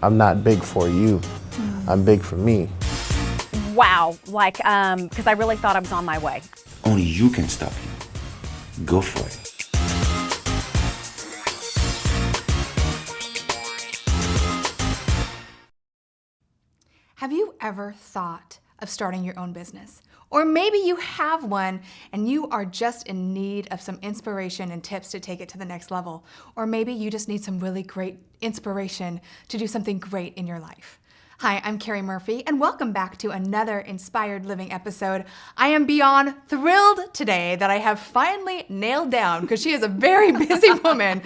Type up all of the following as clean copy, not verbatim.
I'm not big for you. I'm big for me. Wow, because I really thought I was on my way. Only you can stop you. Go for it. Have you ever thought of starting your own business? Or maybe you have one and you are just in need of some inspiration and tips to take it to the next level. Or maybe you just need some really great inspiration to do something great in your life. Hi, I'm Keri Murphy, and welcome back to another Inspired Living episode. I am beyond thrilled today that I have finally nailed down, because she is a very busy woman,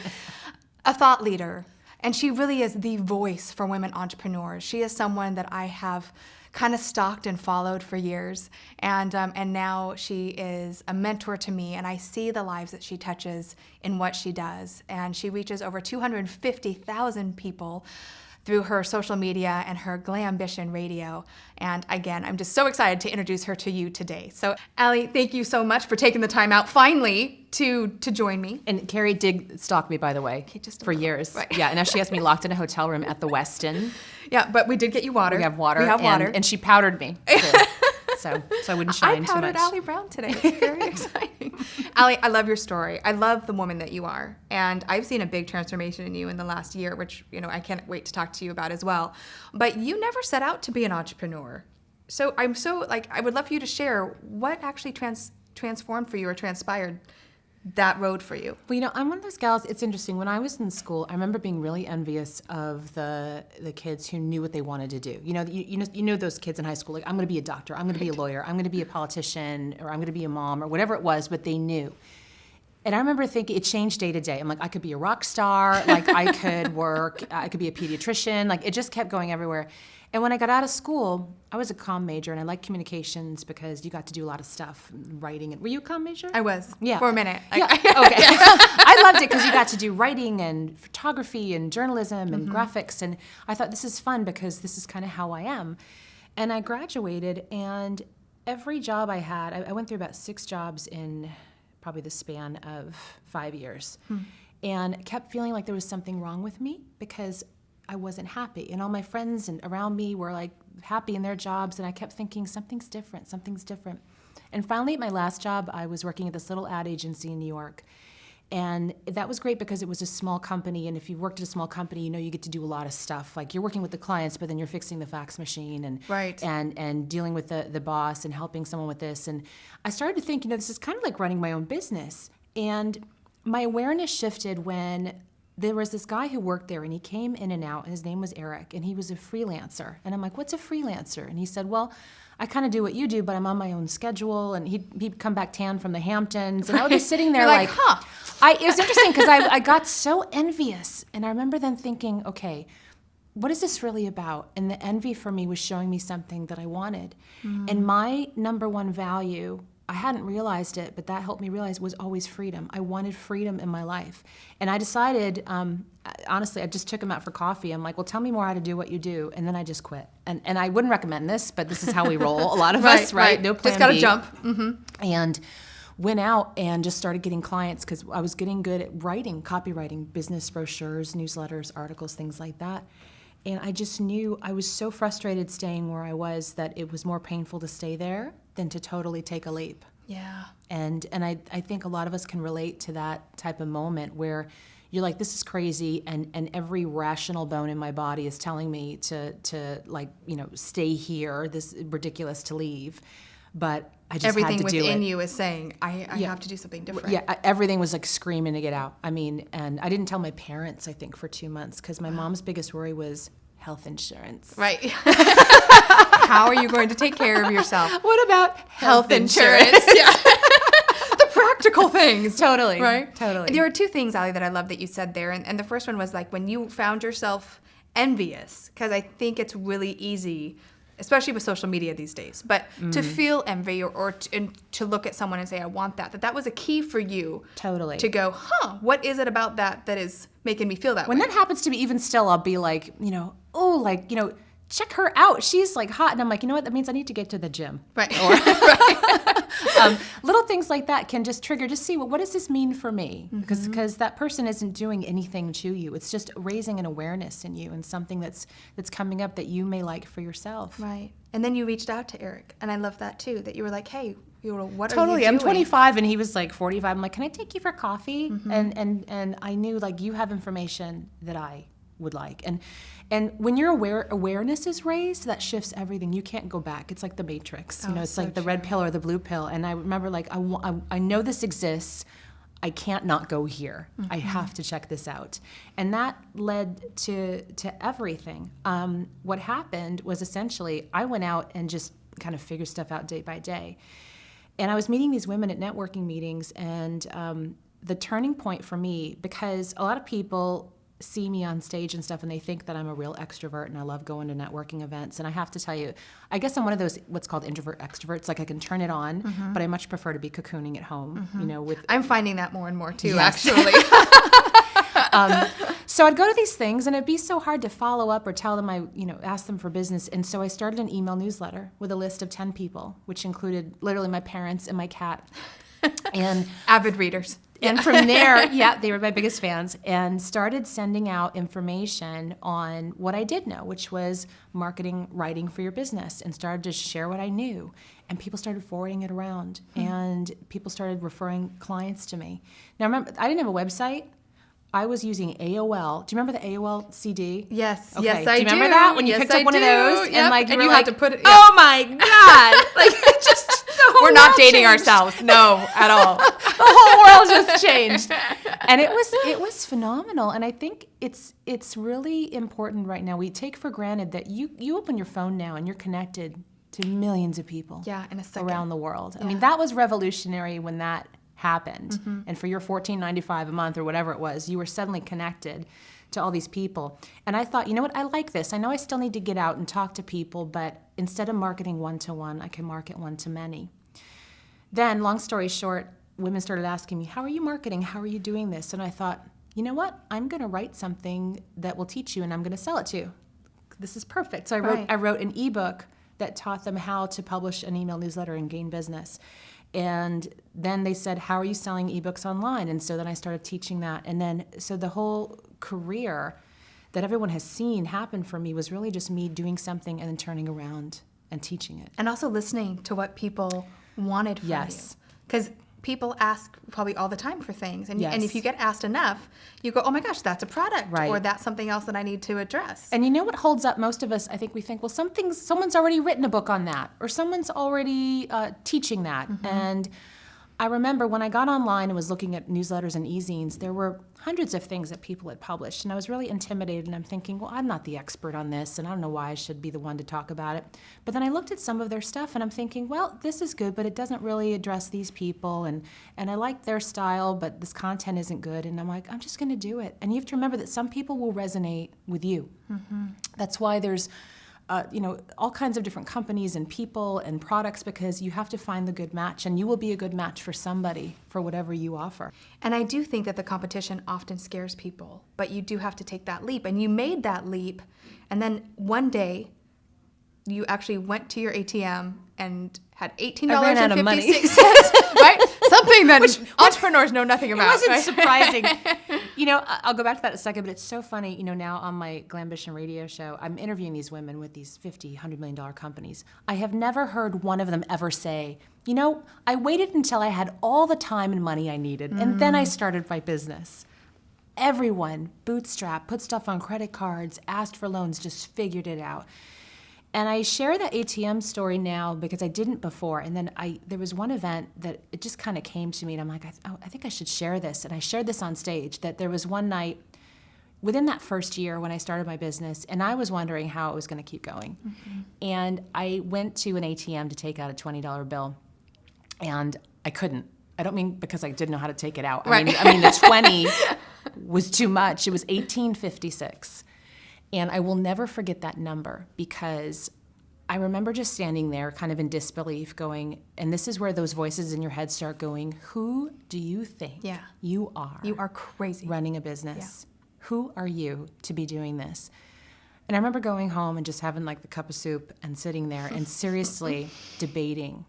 a thought leader. And she really is the voice for women entrepreneurs. She is someone that I have kind of stalked and followed for years. And now she is a mentor to me, and I see the lives that she touches in what she does. And she reaches over 250,000 people through her social media and her Glambition radio. And again, I'm just so excited to introduce her to you today. So Allie, thank you so much for taking the time out finally to join me. And Keri did stalk me, by the way, for years. Right. Yeah, and now she has me locked in a hotel room at the Westin. Yeah, but we did get you water. We have water. We have water. And she powdered me, too. So I wouldn't shine too much. I powdered Allie Brown today. It's very exciting. Allie, I love your story. I love the woman that you are. And I've seen a big transformation in you in the last year, which, I can't wait to talk to you about as well. But you never set out to be an entrepreneur. So I would love for you to share what actually transformed for you or transpired that road for you. Well, I'm one of those gals. It's interesting. When I was in school, I remember being really envious of the kids who knew what they wanted to do. You know those kids in high school, like, I'm going to be a doctor, I'm going to be a lawyer, I'm going to be a politician, or I'm going to be a mom, or whatever it was, but they knew. And I remember thinking, it changed day to day. I'm like, I could be a rock star, like I could work, I could be a pediatrician, like it just kept going everywhere. And when I got out of school, I was a comm major, and I liked communications because you got to do a lot of stuff, writing. Were you a comm major? I was, yeah. For a minute. Yeah. Okay. I loved it because you got to do writing and photography and journalism and graphics, and I thought, this is fun because this is kind of how I am. And I graduated, and every job I had, I went through about 6 jobs in probably the span of 5 years, and kept feeling like there was something wrong with me because I wasn't happy. And all my friends and around me were like happy in their jobs, and I kept thinking, something's different. And finally, at my last job, I was working at this little ad agency in New York. And that was great because it was a small company, and if you worked at a small company, you get to do a lot of stuff. Like, you're working with the clients, but then you're fixing the fax machine and right. and dealing with the boss and helping someone with this. And I started to think, this is kind of like running my own business. And my awareness shifted when there was this guy who worked there, and he came in and out, and his name was Eric, and he was a freelancer. And I'm like, what's a freelancer? And he said, well, I kind of do what you do, but I'm on my own schedule. And he'd come back tan from the Hamptons, and I would be sitting there like, huh. It was interesting because I got so envious. And I remember then thinking, okay, what is this really about? And the envy for me was showing me something that I wanted. And my number one value, I hadn't realized it, but that helped me realize, was always freedom. I wanted freedom in my life. And I decided, honestly, I just took him out for coffee. I'm like, well, tell me more how to do what you do. And then I just quit. And I wouldn't recommend this, but this is how we roll. A lot of us, right? No plan Just got to B. jump. And went out and just started getting clients because I was getting good at writing, copywriting, business brochures, newsletters, articles, things like that. And I just knew I was so frustrated staying where I was that it was more painful to stay there than to totally take a leap. Yeah. And I think a lot of us can relate to that type of moment where you're like, this is crazy, and every rational bone in my body is telling me to stay here, this is ridiculous to leave. But I just everything had to do it. within you is saying, I have to do something different. Yeah, everything was like screaming to get out. I mean, and I didn't tell my parents, I think, for 2 months because my mom's biggest worry was health insurance. Right. How are you going to take care of yourself? What about health insurance? Yeah. The practical things. Totally. Right? Totally. There were 2 things, Allie, that I love that you said there. And the first one was like when you found yourself envious, because I think it's really easy, especially with social media these days, but to feel envy or to look at someone and say, I want that. That was a key for you. Totally. To go, what is it about that is making me feel that way? When that happens to me, even still, I'll be like, check her out. She's like hot. And I'm like, you know what? That means I need to get to the gym. Right. Little things like that can just trigger, just see, well, what does this mean for me? Because that person isn't doing anything to you. It's just raising an awareness in you and something that's coming up that you may like for yourself. Right. And then you reached out to Eric. And I love that too, that you were like, hey, what Totally. are you doing? I'm 25 and he was like 45. I'm like, can I take you for coffee? And I knew like you have information that I would like. And when your awareness is raised, that shifts everything. You can't go back. It's like the Matrix. You know, it's so like the red pill or the blue pill. And I remember like, I know this exists. I can't not go here. I have to check this out. And that led to everything. What happened was essentially I went out and just kind of figured stuff out day by day. And I was meeting these women at networking meetings, and the turning point for me, because a lot of people see me on stage and stuff and they think that I'm a real extrovert and I love going to networking events. And I have to tell you, I guess I'm one of those what's called introvert extroverts. Like I can turn it on, but I much prefer to be cocooning at home, you know, with I'm finding that more and more too, Yes. actually. So I'd go to these things and it'd be so hard to follow up or tell them ask them for business. And so I started an email newsletter with a list of 10 people, which included literally my parents and my cat. And Avid readers. And from there, they were my biggest fans, and started sending out information on what I did know, which was marketing, writing for your business, and started to share what I knew. And people started forwarding it around, and people started referring clients to me. Now, remember, I didn't have a website. I was using AOL. Do you remember the AOL CD? Yes, Okay. yes, I do. Do you remember that when you Yes, picked up I one of do. those Yep. and like you And were you like, had to put it- oh my god, like it just the whole We're not world dating changed. ourselves. No, at all. The whole world just changed, and it was phenomenal. And I think it's really important right now. We take for granted that you open your phone now and you're connected to millions of people. Yeah, in a second. Around the world. I mean, that was revolutionary when that happened. And for your $14.95 a month or whatever it was, you were suddenly connected to all these people. And I thought, you know what, I like this. I know I still need to get out and talk to people, but instead of marketing one-to-one, I can market one-to-many. Then, long story short, women started asking me, how are you marketing? How are you doing this? And I thought, you know what, I'm going to write something that will teach you and I'm going to sell it to you. This is perfect. So I wrote an ebook that taught them how to publish an email newsletter and gain business. And then they said, how are you selling ebooks online? And so then I started teaching that. And then, so the whole career that everyone has seen happen for me was really just me doing something and then turning around and teaching it. And also listening to what people wanted from you. Because people ask probably all the time for things. And, and if you get asked enough, you go, oh my gosh, that's a product. Right. Or that's something else that I need to address. And you know what holds up most of us? I think we think, well, someone's already written a book on that, or someone's already teaching that. And I remember when I got online and was looking at newsletters and e-zines, there were hundreds of things that people had published. And I was really intimidated, and I'm thinking, well, I'm not the expert on this, and I don't know why I should be the one to talk about it. But then I looked at some of their stuff, and I'm thinking, well, this is good, but it doesn't really address these people, and I like their style, but this content isn't good. And I'm like, I'm just going to do it. And you have to remember that some people will resonate with you. That's why there's all kinds of different companies and people and products, because you have to find the good match, and you will be a good match for somebody for whatever you offer. And I do think that the competition often scares people, but you do have to take that leap. And you made that leap, and then one day you actually went to your ATM and had $18.56. I ran out of money. Right? Something that entrepreneurs know nothing about. It wasn't right? surprising. I'll go back to that in a second, but it's so funny. Now on my Glambition radio show, I'm interviewing these women with these $50, $100 million companies. I have never heard one of them ever say, I waited until I had all the time and money I needed, and then I started my business. Everyone bootstrapped, put stuff on credit cards, asked for loans, just figured it out. And I share that ATM story now because I didn't before. And then there was one event that it just kind of came to me, and I'm like, I think I should share this. And I shared this on stage, that there was one night within that first year when I started my business, and I was wondering how it was going to keep going. And I went to an ATM to take out a $20 bill, and I couldn't. I don't mean because I didn't know how to take it out. I mean the 20 was too much. It was $18.56. And I will never forget that number, because I remember just standing there kind of in disbelief going, and this is where those voices in your head start going, who do you think you are? You are crazy. Running a business. Who are you to be doing this? And I remember going home and just having like the cup of soup and sitting there and seriously debating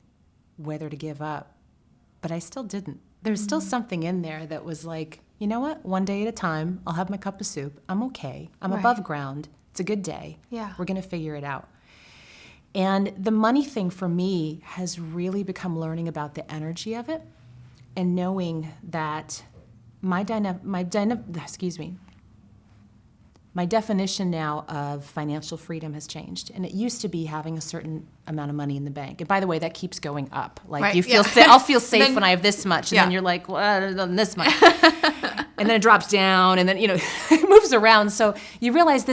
whether to give up. But I still didn't. There's still something in there that was like, you know what? One day at a time, I'll have my cup of soup. I'm okay. I'm above ground. It's a good day. Yeah. We're going to figure it out. And the money thing for me has really become learning about the energy of it and knowing that my definition now of financial freedom has changed. And it used to be having a certain amount of money in the bank. And by the way, that keeps going up. Like you feel I'll feel safe when I have this much. And then you're like, well, I don't know, this much. And then it drops down and then, it moves around. So you realize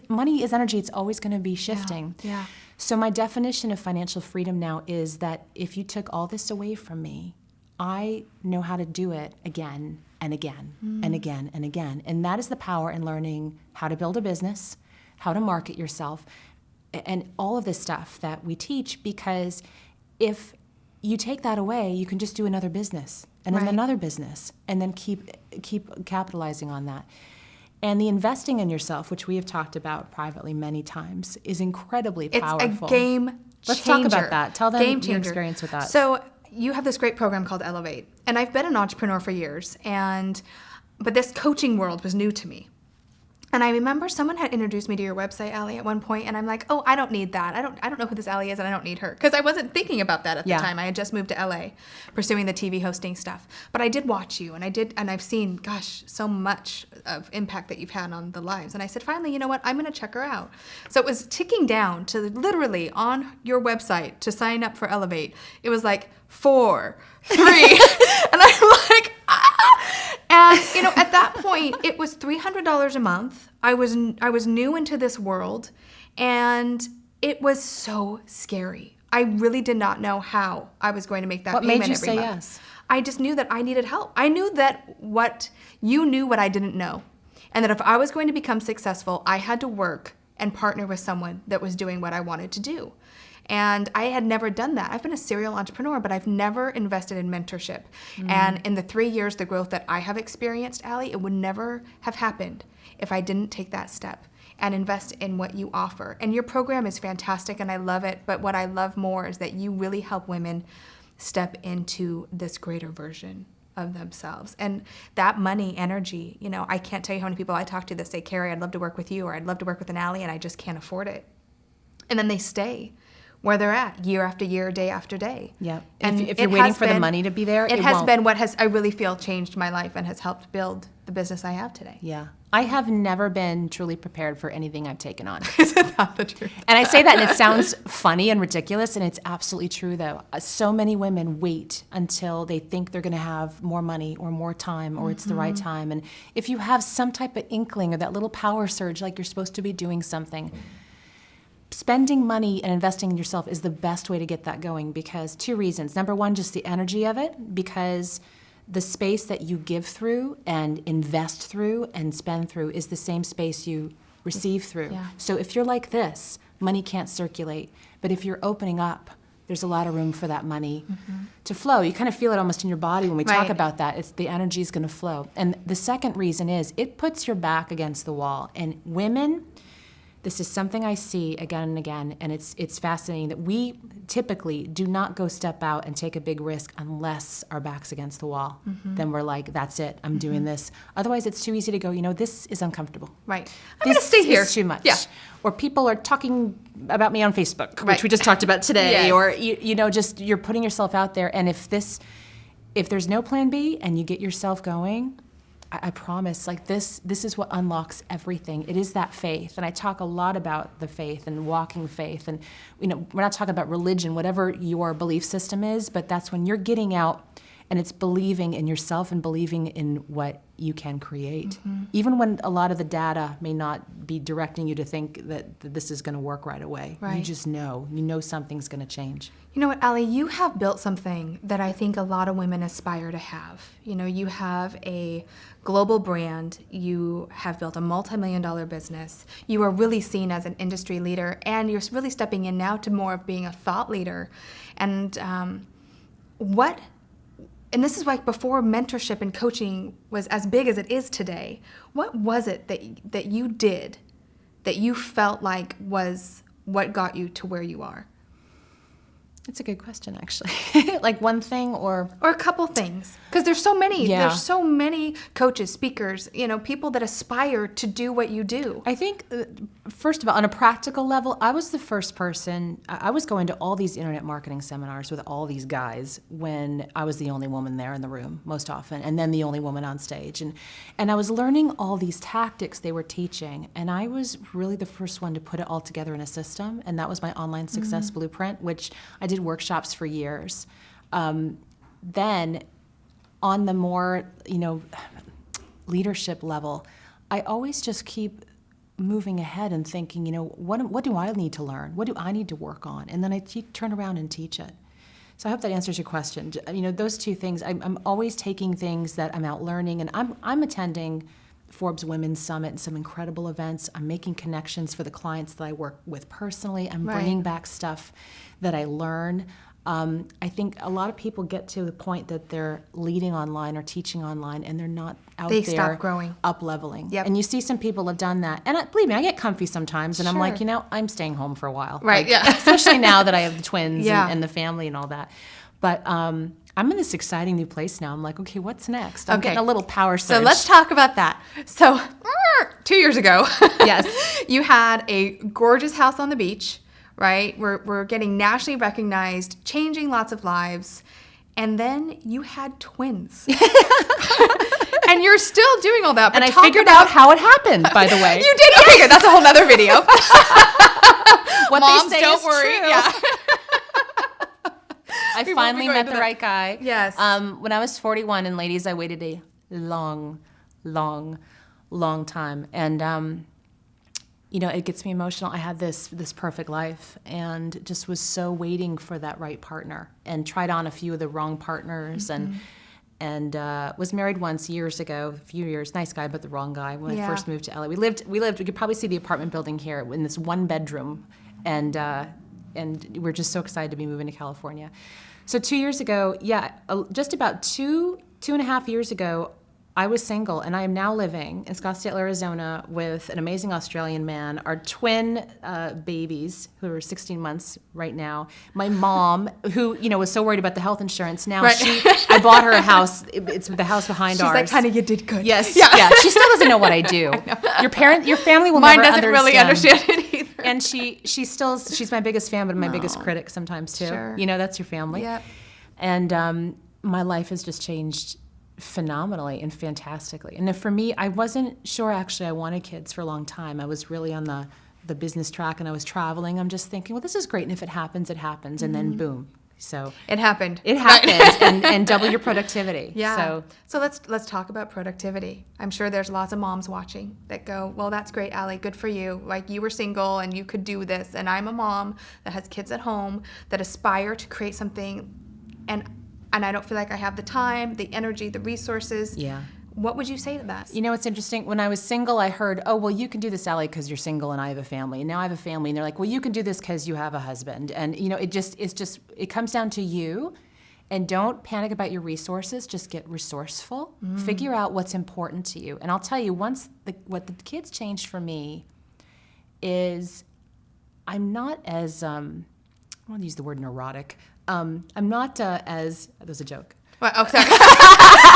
money is energy. It's always going to be shifting. Yeah. So my definition of financial freedom now is that if you took all this away from me, I know how to do it again and again and again and again. And that is the power in learning how to build a business, how to market yourself, and all of this stuff that we teach, because if you take that away, you can just do another business and then another business and then keep capitalizing on that. And the investing in yourself, which we have talked about privately many times, is incredibly powerful. It's a game changer. Let's talk about that. Tell them Game your changer. experience with that. So you have this great program called Elevate, and I've been an entrepreneur for years, but this coaching world was new to me. And I remember someone had introduced me to your website, Allie, at one point, and I'm like, oh, I don't need that. I don't know who this Allie is, and I don't need her. Because I wasn't thinking about that at the time. I had just moved to LA, pursuing the TV hosting stuff. But I did watch you, and I've seen, so much of impact that you've had on the lives. And I said, finally, you know what? I'm going to check her out. So it was ticking down to literally on your website to sign up for Elevate. It was like 4, 3, and I'm like, and at that point, it was $300 a month. I was new into this world, and it was so scary. I really did not know how I was going to make that payment every month. What made you say yes? I just knew that I needed help. I knew that you knew what I didn't know, and that if I was going to become successful, I had to work and partner with someone that was doing what I wanted to do. And I had never done that. I've been a serial entrepreneur, but I've never invested in mentorship. And in the 3 years, the growth that I have experienced, Allie, it would never have happened if I didn't take that step and invest in what you offer. And your program is fantastic, and I love it. But what I love more is that you really help women step into this greater version of themselves. And that money energy, I can't tell you how many people I talk to that say, Keri, I'd love to work with you, or I'd love to work with an Allie, and I just can't afford it. And then they stay where they're at year after year, day after day. Yeah. And if you're waiting for the money to be there, it has been what I really feel changed my life and has helped build the business I have today. Yeah. I have never been truly prepared for anything I've taken on. Isn't that the truth? And I say that and it sounds funny and ridiculous, and it's absolutely true though. So many women wait until they think they're going to have more money or more time or it's the right time. And if you have some type of inkling or that little power surge like you're supposed to be doing something, spending money and investing in yourself is the best way to get that going, because 2 reasons. Number one, just the energy of it, because the space that you give through and invest through and spend through is the same space you receive through. Yeah. So if you're like this, money can't circulate. But if you're opening up, there's a lot of room for that money to flow. You kind of feel it almost in your body when we talk about that. It's the energy is going to flow. And the second reason is it puts your back against the wall. And women, this is something I see again and again, and it's fascinating that we typically do not go step out and take a big risk unless our back's against the wall. Then we're like, that's it, I'm doing this. Otherwise, it's too easy to go, this is uncomfortable. Right. I'm going to stay here. This is too much. Yeah. Or people are talking about me on Facebook, which we just talked about today. Yes. Or, just you're putting yourself out there, and if there's no plan B and you get yourself going, I promise, this is what unlocks everything. It is that faith. And I talk a lot about the faith and walking faith. And, we're not talking about religion, whatever your belief system is, but that's when you're getting out and it's believing in yourself and believing in what you can create. Even when a lot of the data may not be directing you to think that this is going to work right away. Right. You just know. You know something's going to change. You know what, Allie, you have built something that I think a lot of women aspire to have. You have a global brand. You have built a multi-million-dollar business. You are really seen as an industry leader, and you're really stepping in now to more of being a thought leader. And and this is like before mentorship and coaching was as big as it is today. What was it that you did that you felt like was what got you to where you are? It's a good question, actually. Like one thing or a couple things, because there's so many. Yeah. There's so many coaches, speakers, people that aspire to do what you do. I think, first of all, on a practical level, I was the first person. I was going to all these internet marketing seminars with all these guys when I was the only woman there in the room most often, and then the only woman on stage. And I was learning all these tactics they were teaching, and I was really the first one to put it all together in a system, and that was my online success blueprint, which I did workshops for years. Then on the more, leadership level, I always just keep moving ahead and thinking, what do I need to learn? What do I need to work on? And then I turn around and teach it. So I hope that answers your question. Those two things, I'm always taking things that I'm out learning, and I'm attending Forbes Women's Summit and some incredible events. I'm making connections for the clients that I work with personally. I'm bringing back stuff that I learn. I think a lot of people get to the point that they're leading online or teaching online, and they're not out They there stop growing. up-leveling. Yep. And you see some people have done that. And believe me, I get comfy sometimes, and I'm like, Sure. I'm staying home for a while. Right, Like, yeah. Especially now that I have the twins Yeah. and the family and all that. But I'm in this exciting new place now. I'm like, okay, what's next? I'm getting a little power surge. So let's talk about that. So 2 years ago, Yes. you had a gorgeous house on the beach, right? We're getting nationally recognized, changing lots of lives. And then you had twins. And you're still doing all that. But And I talk figured about out how it happened, by the way. You did? Okay, good. That's a whole nother video. What Moms, they say don't is worry. true. Yeah. I We won't finally be going met to the that. right guy. Yes. When I was 41, and ladies, I waited a long time. And, it gets me emotional. I had this perfect life and just was so waiting for that right partner, and tried on a few of the wrong partners, and was married once years ago, a few years, nice guy, but the wrong guy when I first moved to LA. We lived, you could probably see the apartment building here in this one bedroom, and we're just so excited to be moving to California. So 2 years ago, just about two and a half years ago, I was single, and I am now living in Scottsdale, Arizona with an amazing Australian man, our twin babies, who are 16 months right now. My mom, who, was so worried about the health insurance. Now I bought her a house. It's the house behind ours. She's like, honey, you did good. Yes. Yeah. She still doesn't know what I do. Your family will Mine never doesn't really understand it either. And she's my biggest fan, but my biggest critic sometimes too. Sure. That's your family. Yep. And my life has just changed phenomenally and fantastically. And for me, I wasn't sure actually I wanted kids for a long time. I was really on the business track, and I was traveling. I'm just thinking, well, this is great, and if it happens, it happens. And then boom. So It happened. it happens, and double your productivity. Yeah. So let's talk about productivity. I'm sure there's lots of moms watching that go, well, that's great, Allie. Good for you. Like, you were single and you could do this. And I'm a mom that has kids at home that aspire to create something, and I don't feel like I have the time, the energy, the resources. Yeah. What would you say to that? It's interesting. When I was single, I heard, oh, well, you can do this, Allie, because you're single and I have a family. And now I have a family. And they're like, well, you can do this because you have a husband. And, it comes down to you. And don't panic about your resources. Just get resourceful. Figure out what's important to you. And I'll tell you, what the kids changed for me is I'm not as, I want to use the word neurotic. I'm not as, that was a joke. Well, oh, sorry.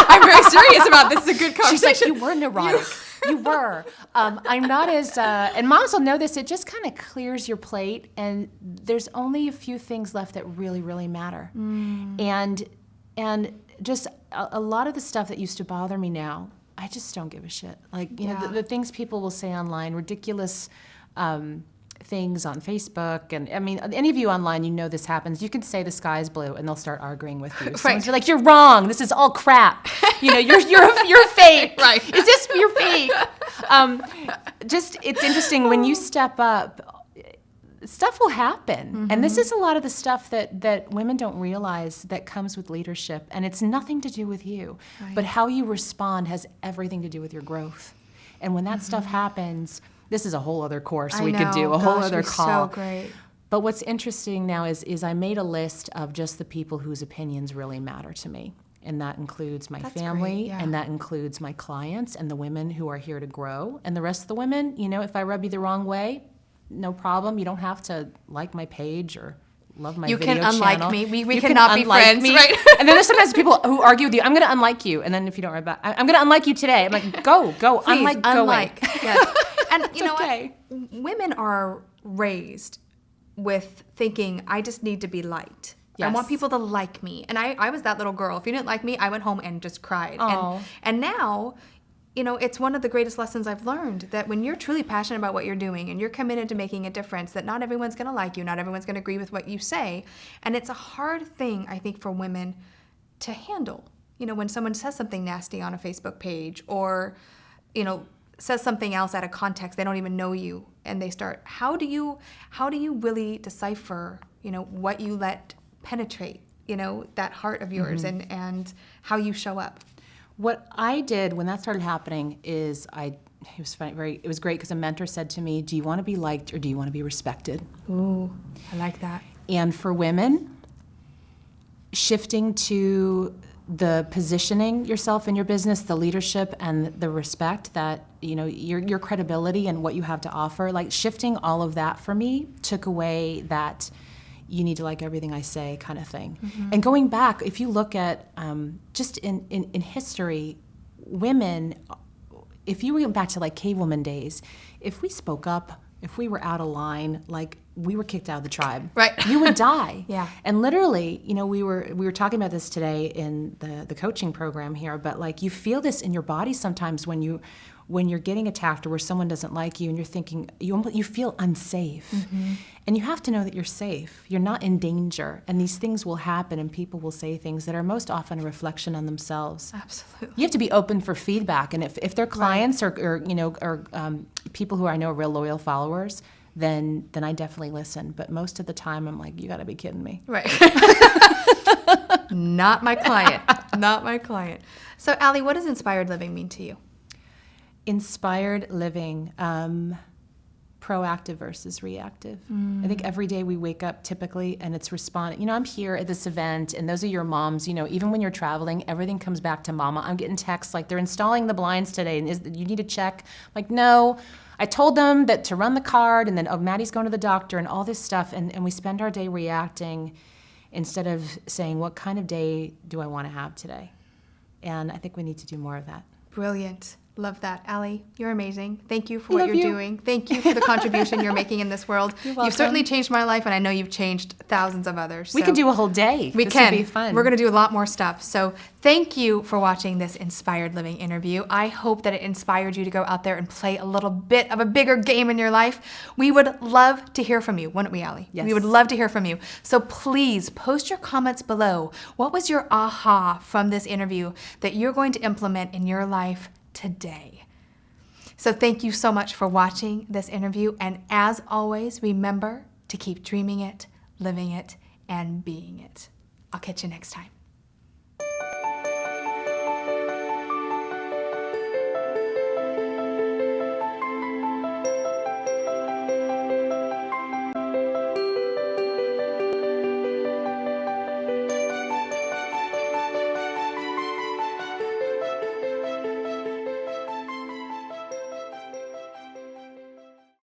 I'm very serious about this. It's a good She's conversation. like, you were neurotic. You were. I'm not as, and moms will know this, it just kind of clears your plate, and there's only a few things left that really, really matter. And just a lot of the stuff that used to bother me now, I just don't give a shit. Like, the things people will say online, ridiculous things on Facebook, and I mean, any of you online, this happens. You can say the sky's blue, and they'll start arguing with you. Someone's be like, "You're wrong. This is all crap. You're fake. Right? Is this you're fake?" Just it's interesting when you step up. Stuff will happen, and this is a lot of the stuff that women don't realize that comes with leadership, and it's nothing to do with you, but how you respond has everything to do with your growth. And when that stuff happens. This is a whole other course we could do, a whole other call. So great. But what's interesting now is I made a list of just the people whose opinions really matter to me. And that includes my That's family, great, yeah. and that includes my clients and the women who are here to grow. And the rest of the women, you know, if I rub you the wrong way, no problem. You don't have to like my page or love my You video can unlike channel. me. We You cannot can be unlike friends, me. right? And then there's sometimes people who argue with you. I'm going to unlike you, and then if you don't write back, I'm going to unlike you today. I'm like, go, Please, unlike, go away. Yes. And you know okay. what? Women are raised with thinking, I just need to be liked. I Yes. want people to like me. And I was that little girl. If you didn't like me, I went home and just cried. Aw. And now, you know, it's one of the greatest lessons I've learned, that when you're truly passionate about what you're doing and you're committed to making a difference, that not everyone's going to like you, not everyone's going to agree with what you say. And it's a hard thing, I think, for women to handle. You know, when someone says something nasty on a Facebook page, or, you know, says something else out of context, they don't even know you, and they start, how do you really decipher, you know, what you let penetrate, you know, that heart of yours, and how you show up? What I did when that started happening is it was funny, it was great, because a mentor said to me, do you want to be liked or do you want to be respected? Ooh, I like that. And for women, shifting to the positioning yourself in your business, the leadership and the respect that, you know, your credibility and what you have to offer, like shifting all of that for me took away that you need to like everything I say kind of thing. And going back, if you look at just in history, women, if you went back to like cavewoman days, if we spoke up, if we were out of line, like we were kicked out of the tribe. Right. You would die. Yeah. And literally, you know, we were talking about this today in the coaching program here, but like you feel this in your body sometimes when you're getting attacked or where someone doesn't like you and you're thinking, you feel unsafe. And you have to know that you're safe. You're not in danger. And these things will happen and people will say things that are most often a reflection on themselves. Absolutely. You have to be open for feedback. And if they're clients or you know, or people who I know are real loyal followers, then I definitely listen. But most of the time I'm like, you gotta be kidding me. Right. Not my client. Not my client. So, Allie, what does inspired living mean to you? Inspired living, proactive versus reactive. I think every day we wake up typically and it's responding. You know, I'm here at this event and those are your moms. You know, even when you're traveling, everything comes back to mama. I'm getting texts like they're installing the blinds today and you need to check. I'm like, no. I told them that to run the card and then, oh, Maddie's going to the doctor and all this stuff. And we spend our day reacting instead of saying, what kind of day do I want to have today? And I think we need to do more of that. Brilliant. Love that. Allie, you're amazing. Thank you for what Love you're you. doing. Thank you for the contribution you're making in this world. You're You've welcome. certainly changed my life, and I know you've changed thousands of others. We so could do a whole day. We This can. would be fun. We're going to do a lot more stuff. So thank you for watching this Inspired Living interview. I hope that it inspired you to go out there and play a little bit of a bigger game in your life. We would love to hear from you, wouldn't we, Allie? Yes. We would love to hear from you. So please post your comments below. What was your aha from this interview that you're going to implement in your life today? So thank you so much for watching this interview. And as always, remember to keep dreaming it, living it, and being it. I'll catch you next time.